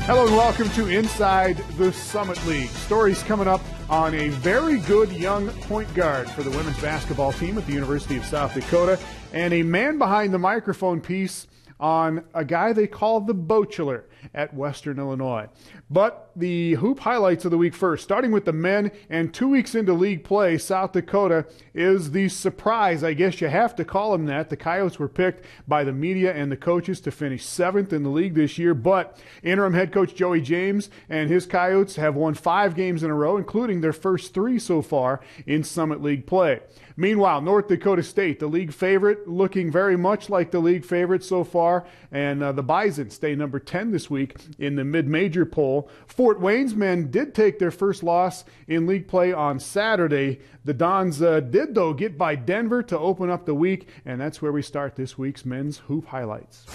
Hello and welcome to Inside the Summit League. Stories coming up on a very good young point guard for the women's basketball team at the University of South Dakota, and a man behind the microphone piece on a guy they call the Bochler at Western Illinois. But the hoop highlights of the week first, starting with the men, and 2 weeks into league play, South Dakota is the surprise, I guess you have to call them that. The Coyotes were picked by the media and the coaches to finish 7th in the league this year, but interim head coach Joey James and his Coyotes have won 5 games in a row, including their first 3 so far in Summit League play. Meanwhile, North Dakota State, the league favorite, looking very much like the league favorite so far, and the Bison stay number 10 this week in the mid-major poll. Fort Wayne's men did take their first loss in league play on Saturday. The Dons did, though, get by Denver to open up the week, and that's where we start this week's men's hoop highlights.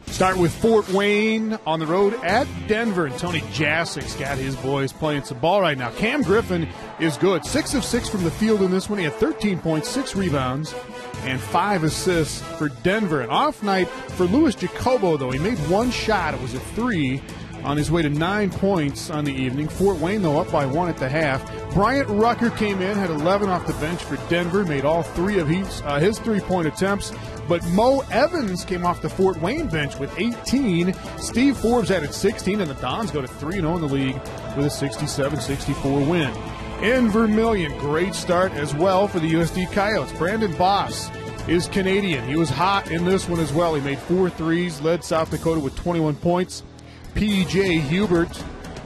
Start with Fort Wayne on the road at Denver, and Tony Jasek's got his boys playing some ball right now. Cam Griffin is good. 6 of 6 from the field in this one. He had 13 points, 6 rebounds, and 5 assists for Denver. An off night for Louis Jacobo, though. He made one shot. It was a 3 on his way to 9 points on the evening. Fort Wayne, though, up by 1 at the half. Bryant Rucker came in, had 11 off the bench for Denver, made all 3 of his three-point attempts. But Mo Evans came off the Fort Wayne bench with 18. Steve Forbes added 16, and the Dons go to 3-0 in the league with a 67-64 win. In Vermilion, great start as well for the USD Coyotes. Brandon Boss is Canadian. He was hot in this one as well. He made 4 threes, led South Dakota with 21 points. P.J. Hubert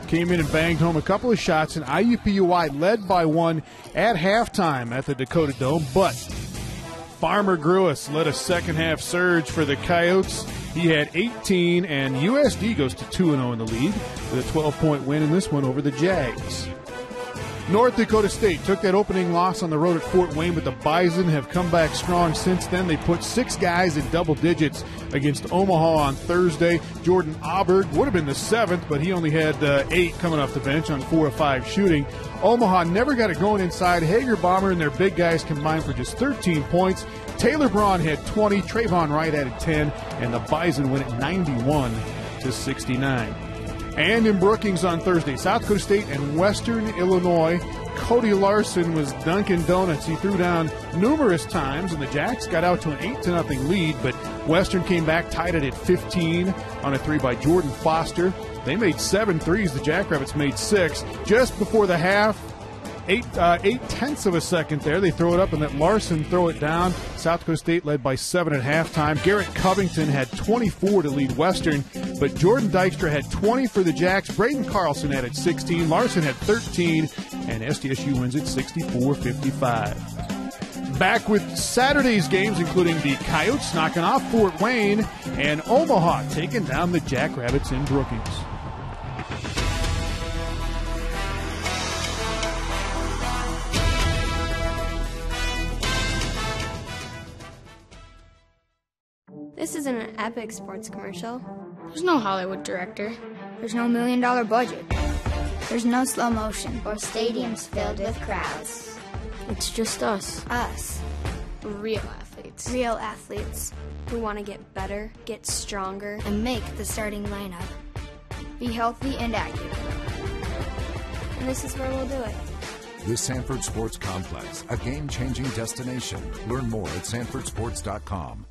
came in and banged home a couple of shots, and IUPUI led by 1 at halftime at the Dakota Dome, but Farmer Gruis led a second-half surge for the Coyotes. He had 18, and USD goes to 2-0 in the league with a 12-point win in this one over the Jags. North Dakota State took that opening loss on the road at Fort Wayne, but the Bison have come back strong since then. They put 6 guys in double digits against Omaha on Thursday. Jordan Auberg would have been the 7th, but he only had 8 coming off the bench on 4 of 5 shooting. Omaha never got it going inside. Hager Bomber and their big guys combined for just 13 points. Taylor Braun had 20, Trayvon Wright added 10, and the Bison win it 91-69. And in Brookings on Thursday, South Dakota State and Western Illinois. Cody Larson was Dunkin' Donuts. He threw down numerous times, and the Jacks got out to an 8-0 lead, but Western came back, tied it at 15 on a 3 by Jordan Foster. They made 7 threes. The Jackrabbits made 6. Just before the half, 8/10 of a second there. They throw it up and let Larson throw it down. South Dakota State led by 7 at halftime. Garrett Covington had 24 to lead Western, but Jordan Dykstra had 20 for the Jacks. Braden Carlson added 16. Larson had 13, and SDSU wins it 64-55. Back with Saturday's games, including the Coyotes knocking off Fort Wayne and Omaha taking down the Jackrabbits in Brookings. This isn't an epic sports commercial. There's no Hollywood director. There's no $1 million budget. There's no slow motion or stadiums filled with crowds. It's just us. Us. Real athletes. Real athletes. We want to get better, get stronger, and make the starting lineup. Be healthy and active. And this is where we'll do it. The Sanford Sports Complex, a game-changing destination. Learn more at sanfordsports.com.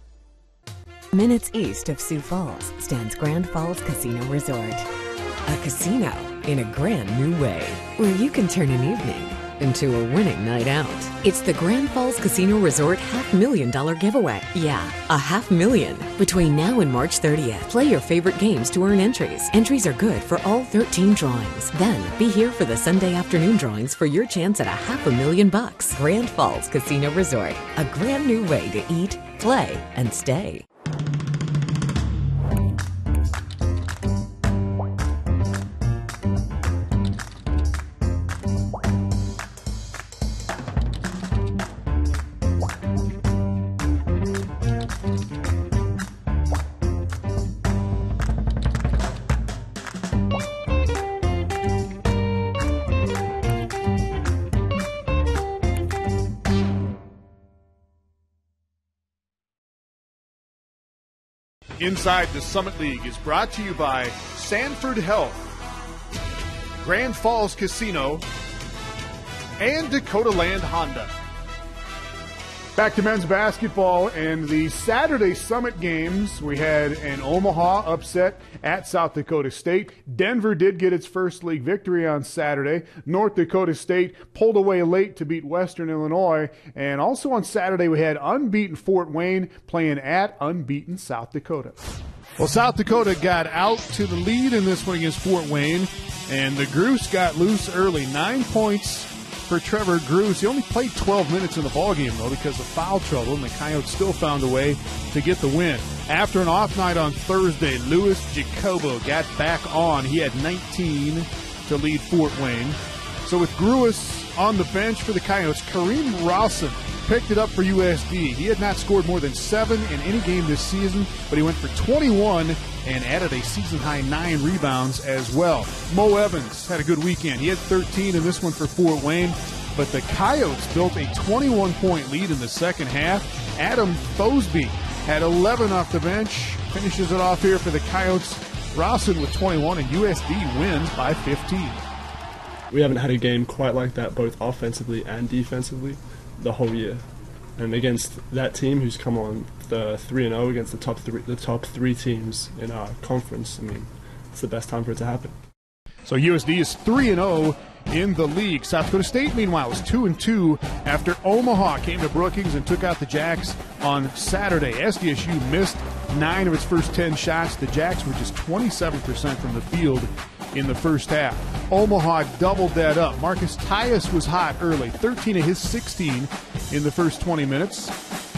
Minutes east of Sioux Falls stands Grand Falls Casino Resort. A casino in a brand new way, where you can turn an evening into a winning night out. It's the Grand Falls Casino Resort $500,000 giveaway. Yeah, $500,000. Between now and March 30th, play your favorite games to earn entries. Entries are good for all 13 drawings. Then, be here for the Sunday afternoon drawings for your chance at $500,000. Grand Falls Casino Resort, a brand new way to eat, play, and stay. Inside the Summit League is brought to you by Sanford Health. Grand Falls Casino, and Dakota Land Honda. Back to men's basketball and the Saturday Summit games. We had an Omaha upset at South Dakota State. Denver did get its first league victory on Saturday. North Dakota State pulled away late to beat Western Illinois. And also on Saturday, we had unbeaten Fort Wayne playing at unbeaten South Dakota. Well, South Dakota got out to the lead in this one against Fort Wayne, and the Groose got loose early. 9 points for Trevor Groose. He only played 12 minutes in the ballgame, though, because of foul trouble, and the Coyotes still found a way to get the win. After an off night on Thursday, Louis Jacobo got back on. He had 19 to lead Fort Wayne. So with Groose on the bench for the Coyotes, Kareem Rawson picked it up for USD. He had not scored more than 7 in any game this season, but he went for 21 and added a season-high 9 rebounds as well. Mo Evans had a good weekend. He had 13 in this one for Fort Wayne, but the Coyotes built a 21-point lead in the second half. Adam Thosby had 11 off the bench, finishes it off here for the Coyotes. Rawson with 21, and USD wins by 15. We haven't had a game quite like that, both offensively and defensively, the whole year. And against that team who's come on the 3-0 against the top three teams in our conference, I mean, it's the best time for it to happen. So USD is 3-0 in the league. South Dakota State, meanwhile, was 2-2 after Omaha came to Brookings and took out the Jacks on Saturday. SDSU missed 9 of its first 10 shots. The Jacks were just 27% from the field in the first half. Omaha doubled that up. Marcus Tyus was hot early, 13 of his 16 in the first 20 minutes.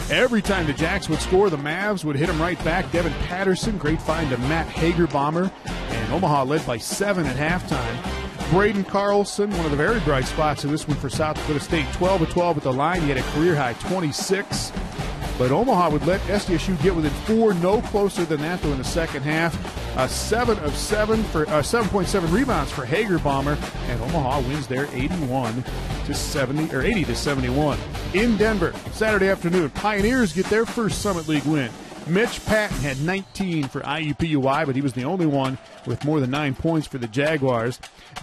Every time the Jacks would score, the Mavs would hit them right back. Devin Patterson, great find to Matt Hagerbomber, and Omaha led by 7 at halftime. Braden Carlson, one of the very bright spots in this one for South Dakota State, 12 of 12 at the line. He had a career-high 26. But Omaha would let SDSU get within 4, no closer than that, though, in the second half. 7 of 7 for 7.7 rebounds for Hagerbomber, and Omaha wins there 80 to 71. In Denver, Saturday afternoon, Pioneers get their first Summit League win. Mitch Patton had 19 for IUPUI, but he was the only one with more than 9 points for the Jaguars.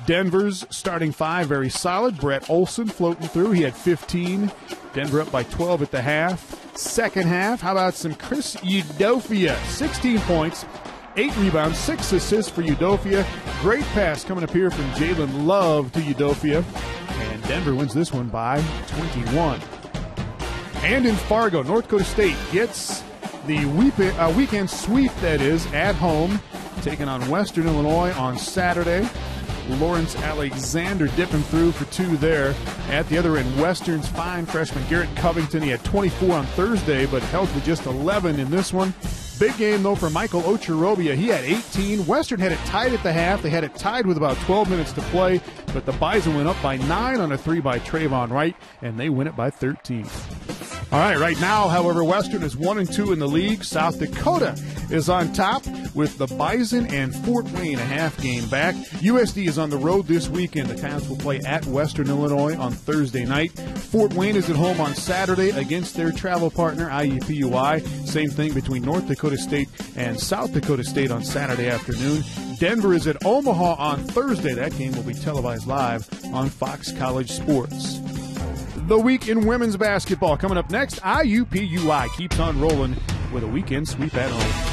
Denver's starting 5, very solid. Brett Olson floating through. He had 15. Denver up by 12 at the half. Second half, how about some Chris Udofia? 16 points, 8 rebounds, 6 assists for Udofia. Great pass coming up here from Jalen Love to Udofia. And Denver wins this one by 21. And in Fargo, North Dakota State gets the weekend sweep, that is, at home, taking on Western Illinois on Saturday. Lawrence Alexander dipping through for 2 there. At the other end, Western's fine freshman Garrett Covington. He had 24 on Thursday, but held to just 11 in this one. Big game, though, for Michael Ocharobia. He had 18. Western had it tied at the half. They had it tied with about 12 minutes to play, but the Bison went up by 9 on a 3 by Trayvon Wright, and they win it by 13. All right now, however, Western is 1-2 in the league. South Dakota is on top with the Bison and Fort Wayne a half game back. USD is on the road this weekend. The Coyotes will play at Western Illinois on Thursday night. Fort Wayne is at home on Saturday against their travel partner, IUPUI. Same thing between North Dakota State and South Dakota State on Saturday afternoon. Denver is at Omaha on Thursday. That game will be televised live on Fox College Sports. The week in women's basketball coming up next. IUPUI keeps on rolling with a weekend sweep at home.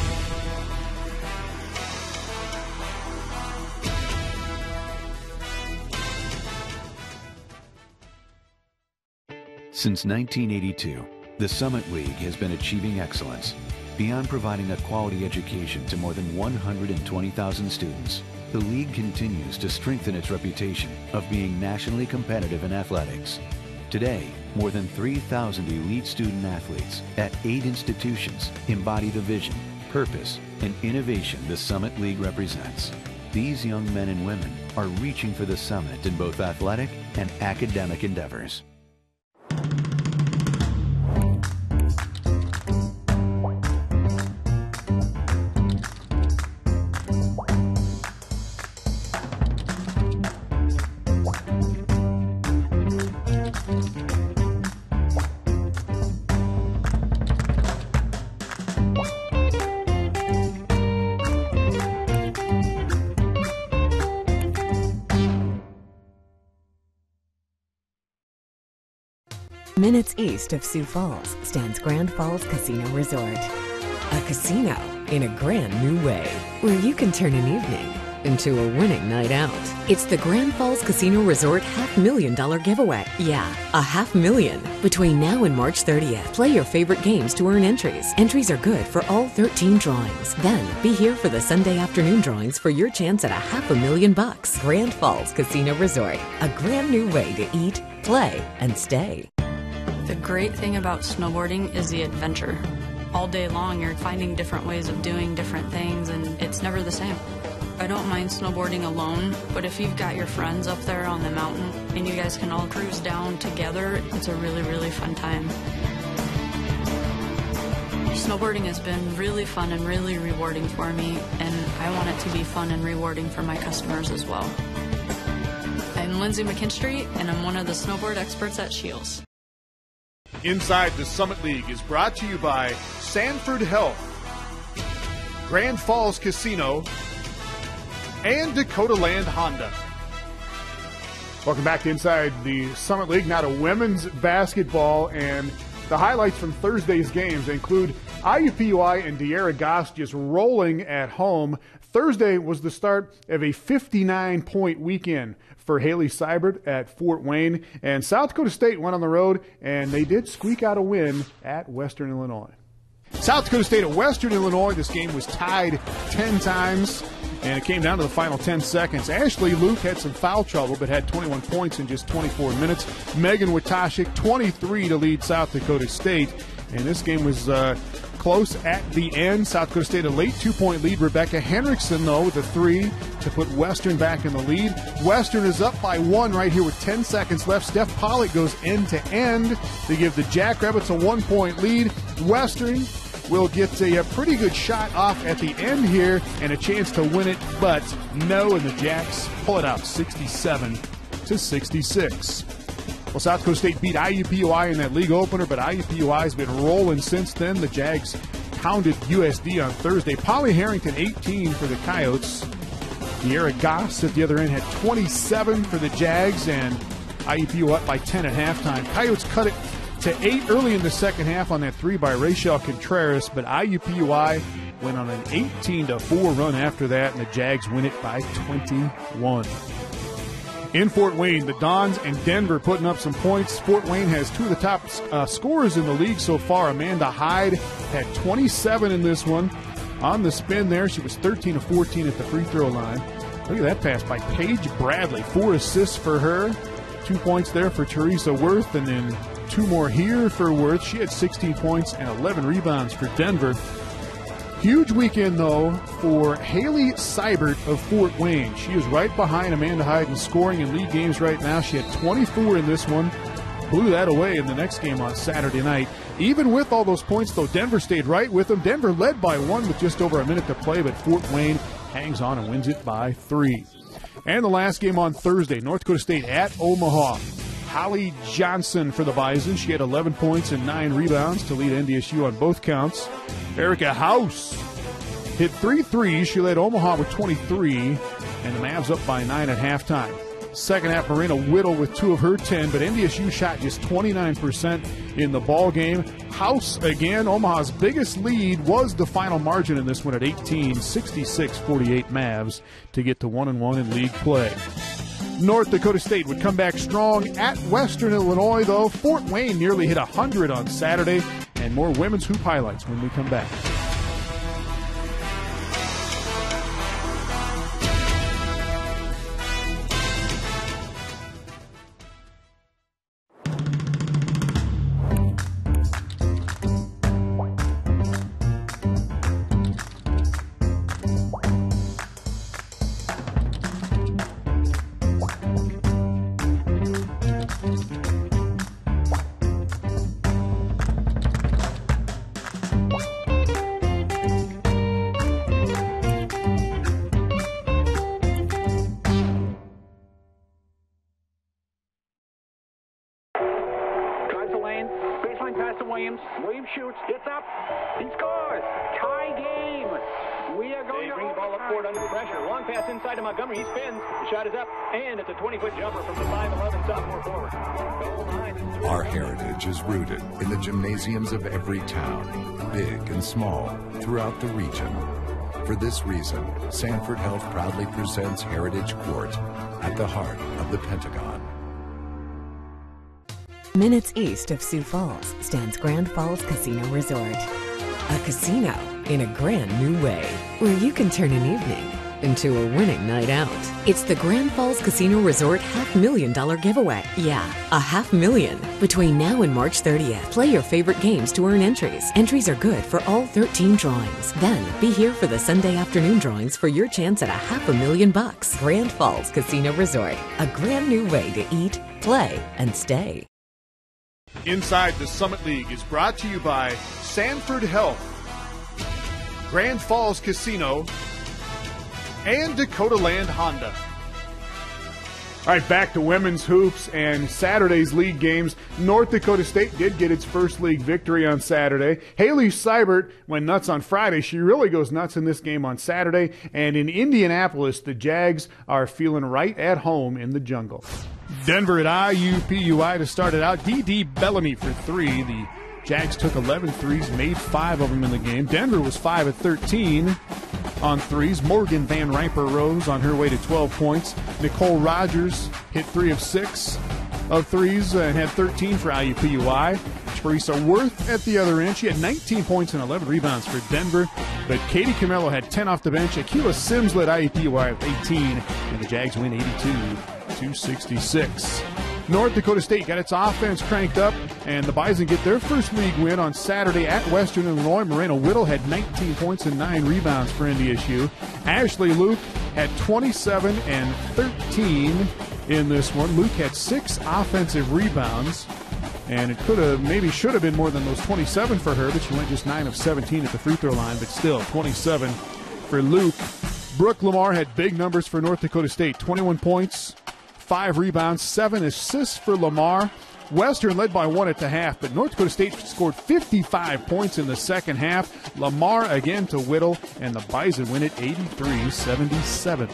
Since 1982, the Summit League has been achieving excellence. Beyond providing a quality education to more than 120,000 students, the league continues to strengthen its reputation of being nationally competitive in athletics. Today, more than 3,000 elite student athletes at 8 institutions embody the vision, purpose, and innovation the Summit League represents. These young men and women are reaching for the summit in both athletic and academic endeavors. Minutes east of Sioux Falls stands Grand Falls Casino Resort. A casino in a grand new way, where you can turn an evening into a winning night out. It's the Grand Falls Casino Resort $500,000 giveaway. Yeah, $500,000. Between now and March 30th, play your favorite games to earn entries. Entries are good for all 13 drawings. Then, be here for the Sunday afternoon drawings for your chance at $500,000. Grand Falls Casino Resort, a grand new way to eat, play, and stay. The great thing about snowboarding is the adventure. All day long, you're finding different ways of doing different things, and it's never the same. I don't mind snowboarding alone, but if you've got your friends up there on the mountain and you guys can all cruise down together, it's a really, really fun time. Snowboarding has been really fun and really rewarding for me, and I want it to be fun and rewarding for my customers as well. I'm Lindsay McKinstry, and I'm one of the snowboard experts at Shields. Inside the Summit League is brought to you by Sanford Health, Grand Falls Casino, and Dakota Land Honda. Welcome back to Inside the Summit League. Now to women's basketball, and the highlights from Thursday's games include IUPUI and De'Ara Goss just rolling at home. Thursday was the start of a 59-point weekend for Haley Seibert at Fort Wayne, and South Dakota State went on the road, and they did squeak out a win at Western Illinois. South Dakota State at Western Illinois, this game was tied 10 times, and it came down to the final 10 seconds. Ashley Luke had some foul trouble, but had 21 points in just 24 minutes. Megan Watashik, 23 to lead South Dakota State, and this game was close at the end. South Dakota State a late 2-point lead. Rebecca Henriksen, though, with a 3 to put Western back in the lead. Western is up by 1 right here with 10 seconds left. Steph Pollock goes end to end to give the Jackrabbits a 1-point lead. Western will get a pretty good shot off at the end here and a chance to win it, but no, and the Jacks pull it out 67-66. Well, South Dakota State beat IUPUI in that league opener, but IUPUI has been rolling since then. The Jags pounded USD on Thursday. Polly Harrington, 18 for the Coyotes. De'Ara Goss at the other end had 27 for the Jags, and IUPUI up by 10 at halftime. Coyotes cut it to 8 early in the second half on that 3 by Rachel Contreras, but IUPUI went on an 18-4 run after that, and the Jags win it by 21. In Fort Wayne, the Dons and Denver putting up some points. Fort Wayne has 2 of the top scorers in the league so far. Amanda Hyde had 27 in this one. On the spin there, she was 13 of 14 at the free throw line. Look at that pass by Paige Bradley. 4 assists for her. 2 points there for Teresa Worth, and then 2 more here for Worth. She had 16 points and 11 rebounds for Denver. Huge weekend, though, for Haley Seibert of Fort Wayne. She is right behind Amanda Hyde in scoring in league games right now. She had 24 in this one. Blew that away in the next game on Saturday night. Even with all those points, though, Denver stayed right with them. Denver led by 1 with just over a minute to play, but Fort Wayne hangs on and wins it by 3. And the last game on Thursday, North Dakota State at Omaha. Holly Johnson for the Bison. She had 11 points and 9 rebounds to lead NDSU on both counts. Erica House hit 3 threes. She led Omaha with 23, and the Mavs up by 9 at halftime. Second half, Marina Whittle with 2 of her 10, but NDSU shot just 29% in the ball game. House again, Omaha's biggest lead was the final margin in this one at 18, 66-48 Mavs to get to 1-1 in league play. North Dakota State would come back strong at Western Illinois, though. Fort Wayne nearly hit 100 on Saturday, and more women's hoop highlights when we come back. Williams shoots, gets up, he scores. Tie game. We are going to overtime. for it under the pressure. Long pass inside to Montgomery. He spins. The shot is up, and it's a 20-foot jumper from the 5'11" sophomore forward. Our heritage is rooted in the gymnasiums of every town, big and small, throughout the region. For this reason, Sanford Health proudly presents Heritage Court at the heart of the Pentagon. Minutes east of Sioux Falls stands Grand Falls Casino Resort. A casino in a brand new way, where you can turn an evening into a winning night out. It's the Grand Falls Casino Resort $500,000 giveaway. Yeah, $500,000. Between now and March 30th, play your favorite games to earn entries. Entries are good for all 13 drawings. Then, be here for the Sunday afternoon drawings for your chance at $500,000. Grand Falls Casino Resort, a brand new way to eat, play, and stay. Inside the Summit League is brought to you by Sanford Health, Grand Falls Casino, and Dakota Land Honda. All right, back to women's hoops and Saturday's league games. North Dakota State did get its first league victory on Saturday. Haley Seibert went nuts on Friday. She really goes nuts in this game on Saturday. And in Indianapolis, the Jags are feeling right at home in the jungle. Denver at IUPUI to start it out. D.D. Bellamy for three. The Jags took 11 threes, made 5 of them in the game. Denver was 5 of 13 on threes. Morgan Van Riper rose on her way to 12 points. Nicole Rogers hit 3 of 6 of threes and had 13 for IUPUI. Teresa Worth at the other end. She had 19 points and 11 rebounds for Denver. But Katie Camello had 10 off the bench. Akila Sims led IUPUI with 18. And the Jags win 82-66. North Dakota State got its offense cranked up, and the Bison get their first league win on Saturday at Western Illinois. Moreno Whittle had 19 points and 9 rebounds for NDSU. Ashley Luke had 27 and 13 in this one. Luke had 6 offensive rebounds, and it should have been more than those 27 for her, but she went just 9 of 17 at the free throw line, but still 27 for Luke. Brooke Lamar had big numbers for North Dakota State, 21 points, 5 rebounds, 7 assists for Lamar. Western led by 1 at the half, but North Dakota State scored 55 points in the second half. Lamar again to Whittle, and the Bison win it 83-77.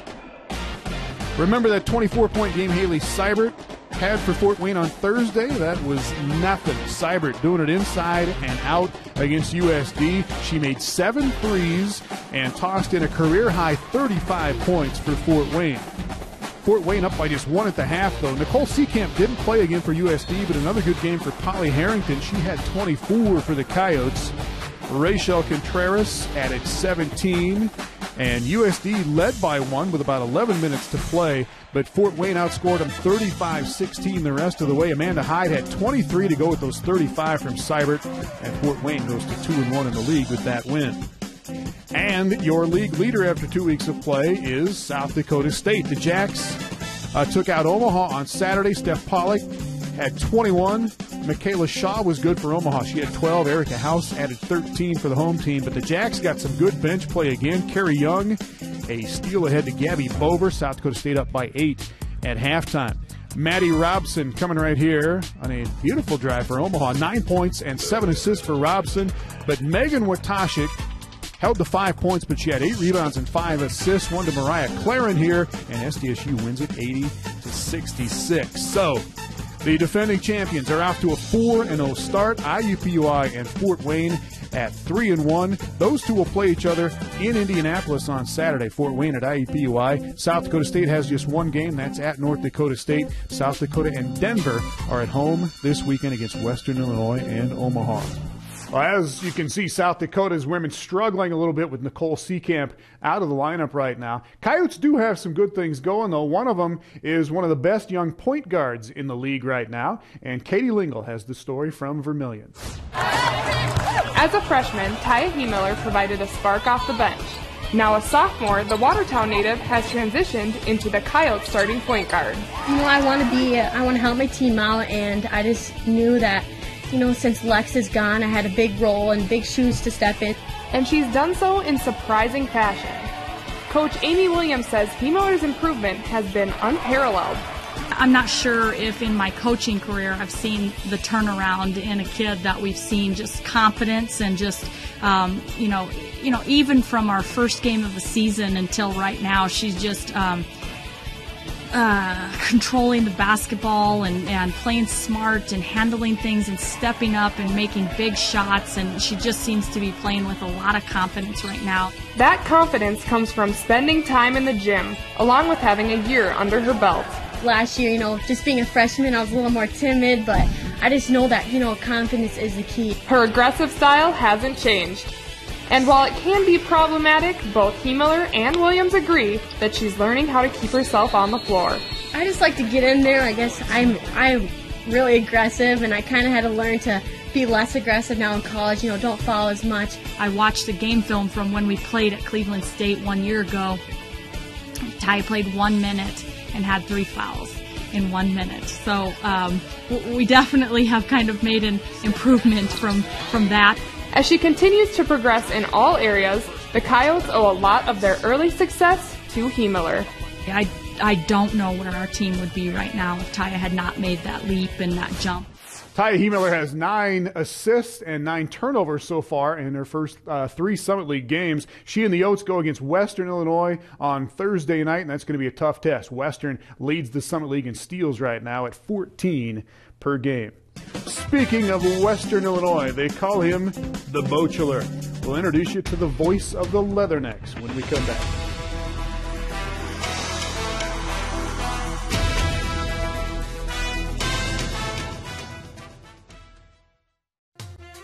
Remember that 24-point game Haley Seibert had for Fort Wayne on Thursday? That was nothing. Seibert doing it inside and out against USD. She made 7 threes and tossed in a career-high 35 points for Fort Wayne. Fort Wayne up by just 1 at the half, though. Nicole Seekamp didn't play again for USD, but another good game for Polly Harrington. She had 24 for the Coyotes. Rachel Contreras added 17, and USD led by 1 with about 11 minutes to play, but Fort Wayne outscored them 35-16 the rest of the way. Amanda Hyde had 23 to go with those 35 from Seibert, and Fort Wayne goes to 2-1 in the league with that win. And your league leader after 2 weeks of play is South Dakota State. The Jacks took out Omaha on Saturday. Steph Pollock had 21. Michaela Shaw was good for Omaha. She had 12. Erica House added 13 for the home team. But the Jacks got some good bench play again. Carrie Young, a steal ahead to Gabby Bover. South Dakota State up by 8 at halftime. Maddie Robson coming right here on a beautiful drive for Omaha. 9 points and 7 assists for Robson. But Megan Watashik held the 5 points, but she had 8 rebounds and 5 assists. 1 to Mariah Claren here, and SDSU wins it 80-66. So, the defending champions are off to a 4-0 start. IUPUI and Fort Wayne at 3-1. Those two will play each other in Indianapolis on Saturday. Fort Wayne at IUPUI. South Dakota State has just 1 game. That's at North Dakota State. South Dakota and Denver are at home this weekend against Western Illinois and Omaha. Well, as you can see, South Dakota's women struggling a little bit with Nicole Seekamp out of the lineup right now. Coyotes do have some good things going, though. One of them is one of the best young point guards in the league right now, and Katie Lingle has the story from Vermilion. As a freshman, Taya Hemiller provided a spark off the bench. Now a sophomore, the Watertown native has transitioned into the Coyotes starting point guard. I want to help my team out, and I just knew that since Lex is gone, I had a big role and big shoes to step in. And she's done so in surprising fashion. Coach Amy Williams says Hemiller's improvement has been unparalleled. I'm not sure if in my coaching career I've seen the turnaround in a kid that we've seen, just confidence and just, even from our first game of the season until right now, she's just controlling the basketball and playing smart and handling things and stepping up and making big shots, and she just seems to be playing with a lot of confidence right now. That confidence comes from spending time in the gym, along with having a year under her belt. Last year, just being a freshman, I was a little more timid, but I just know that, confidence is the key. Her aggressive style hasn't changed. And while it can be problematic, both Hemiller and Williams agree that she's learning how to keep herself on the floor. I just like to get in there. I guess I'm really aggressive, and I kind of had to learn to be less aggressive now in college. Don't foul as much. I watched the game film from when we played at Cleveland State 1 year ago. Ty played 1 minute and had 3 fouls in 1 minute. So we definitely have kind of made an improvement from that. As she continues to progress in all areas, the Coyotes owe a lot of their early success to Hemiller. I don't know where our team would be right now if Taya had not made that leap and that jump. Taya Hemiller has 9 assists and 9 turnovers so far in her first 3 Summit League games. She and the Oats go against Western Illinois on Thursday night, and that's going to be a tough test. Western leads the Summit League in steals right now at 14 per game. Speaking of Western Illinois, they call him the Bochelor. We'll introduce you to the voice of the Leathernecks when we come back.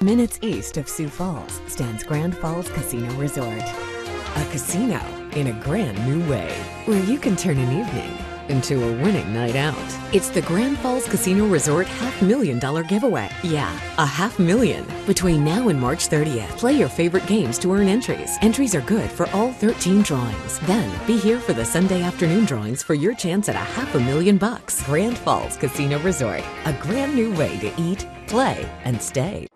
Minutes east of Sioux Falls stands Grand Falls Casino Resort. A casino in a grand new way, where you can turn an evening into a winning night out. It's the Grand Falls Casino Resort $500,000 giveaway. Yeah, $500,000. Between now and March 30th, play your favorite games to earn entries. Entries are good for all 13 drawings. Then, be here for the Sunday afternoon drawings for your chance at $500,000. Grand Falls Casino Resort, a grand new way to eat, play, and stay.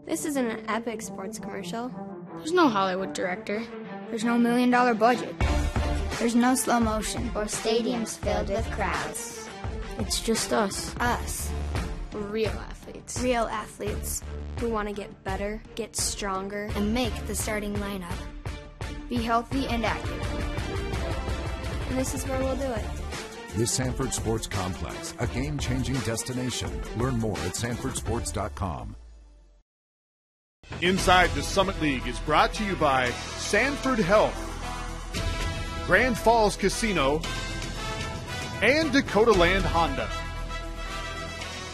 This isn't an Epic Sports commercial. There's no Hollywood director. There's no $1 million budget. There's no slow motion or stadiums filled with crowds. It's just us. Us. Real athletes. Real athletes who want to get better, get stronger, and make the starting lineup. Be healthy and active. And this is where we'll do it. The Sanford Sports Complex, a game-changing destination. Learn more at sanfordsports.com. Inside the Summit League is brought to you by Sanford Health, Grand Falls Casino, and Dakota Land Honda.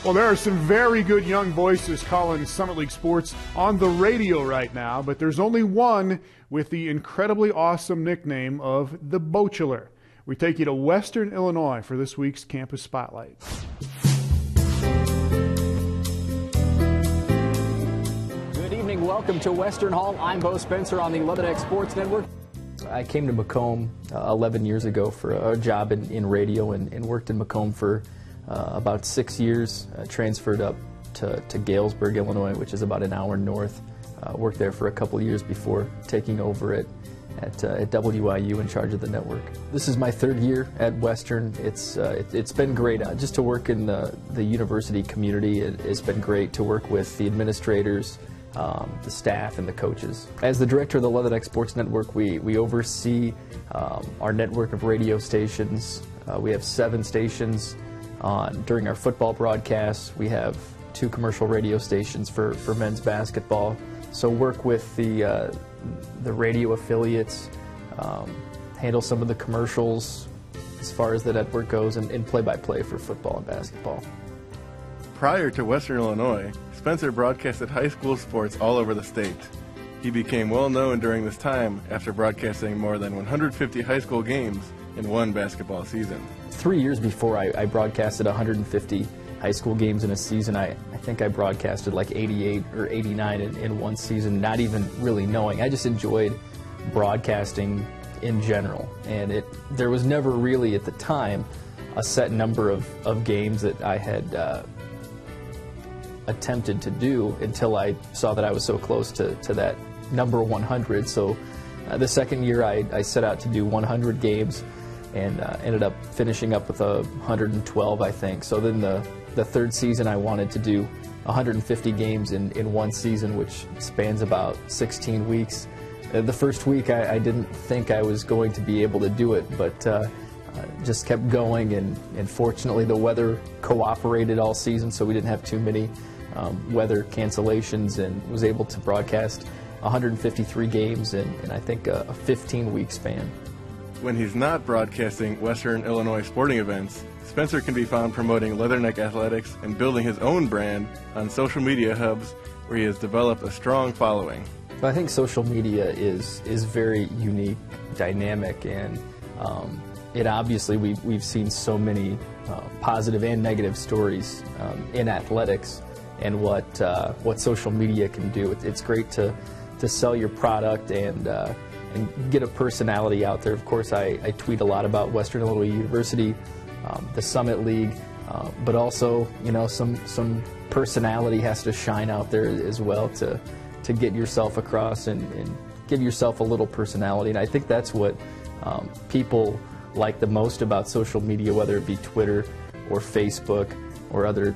Well, there are some very good young voices calling Summit League sports on the radio right now, but there's only one with the incredibly awesome nickname of the Bochelor. We take you to Western Illinois for this week's Campus Spotlight. Welcome to Western Hall. I'm Bo Spencer on the Leathernecks Sports Network. I came to Macomb 11 years ago for a job in radio and worked in Macomb for about 6 years. Transferred up to Galesburg, Illinois, which is about an hour north. Worked there for a couple years before taking over at WIU in charge of the network. This is my 3rd year at Western. It's been great just to work in the university community. It's been great to work with the administrators, the staff, and the coaches. As the director of the Leathernecks Sports Network, we oversee our network of radio stations. We have 7 stations during our football broadcasts. We have 2 commercial radio stations for men's basketball. So work with the radio affiliates, handle some of the commercials as far as the network goes, and play-by-play for football and basketball. Prior to Western Illinois, Spencer broadcasted high school sports all over the state. He became well known during this time after broadcasting more than 150 high school games in one basketball season. 3 years before I broadcasted 150 high school games in a season. I think I broadcasted like 88 or 89 in one season, not even really knowing. I just enjoyed broadcasting in general, and there was never really at the time a set number of games that I had attempted to do until I saw that I was so close to that number 100. So the second year I set out to do 100 games and ended up finishing up with 112, I think. So then the third season I wanted to do 150 games in one season, which spans about 16 weeks. The first week I didn't think I was going to be able to do it, but just kept going, and fortunately the weather cooperated all season, so we didn't have too many weather cancellations, and was able to broadcast 153 games in I think a 15-week span. When he's not broadcasting Western Illinois sporting events, Spencer can be found promoting Leatherneck athletics and building his own brand on social media hubs where he has developed a strong following. I think social media is very unique, dynamic, and it obviously we've seen so many positive and negative stories in athletics, and what social media can do. It's great to sell your product and get a personality out there. Of course, I tweet a lot about Western Illinois University, the Summit League, but also some personality has to shine out there as well to get yourself across and give yourself a little personality. And I think that's what people like the most about social media, whether it be Twitter or Facebook or other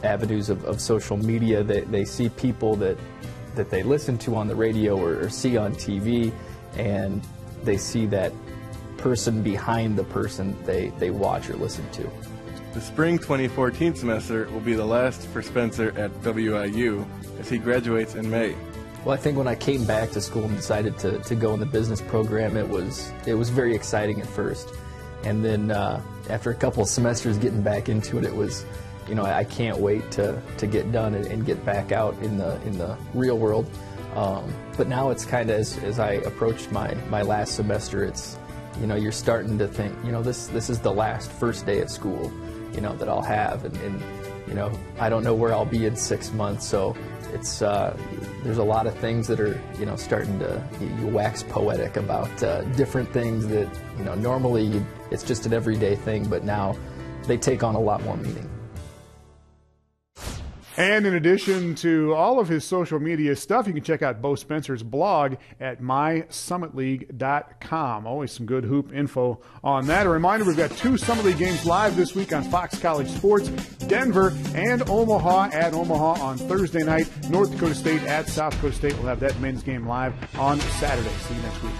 avenues of social media. They see people that they listen to on the radio or see on TV, and they see that person behind the person they watch or listen to. The spring 2014 semester will be the last for Spencer at WIU as he graduates in May. Well, I think when I came back to school and decided to go in the business program, it was very exciting at first. And then after a couple of semesters getting back into it, it was, I can't wait to get done and get back out in the real world. But now it's kind of, as I approached my last semester, it's, you're starting to think, this is the first day of school, that I'll have. And I don't know where I'll be in 6 months. So it's, there's a lot of things that are, starting to, you wax poetic about different things that, normally it's just an everyday thing, but now they take on a lot more meaning. And in addition to all of his social media stuff, you can check out Bo Spencer's blog at mysummitleague.com. Always some good hoop info on that. A reminder, we've got 2 Summit League games live this week on Fox College Sports. Denver and Omaha at Omaha on Thursday night. North Dakota State at South Dakota State. We'll have that men's game live on Saturday. See you next week.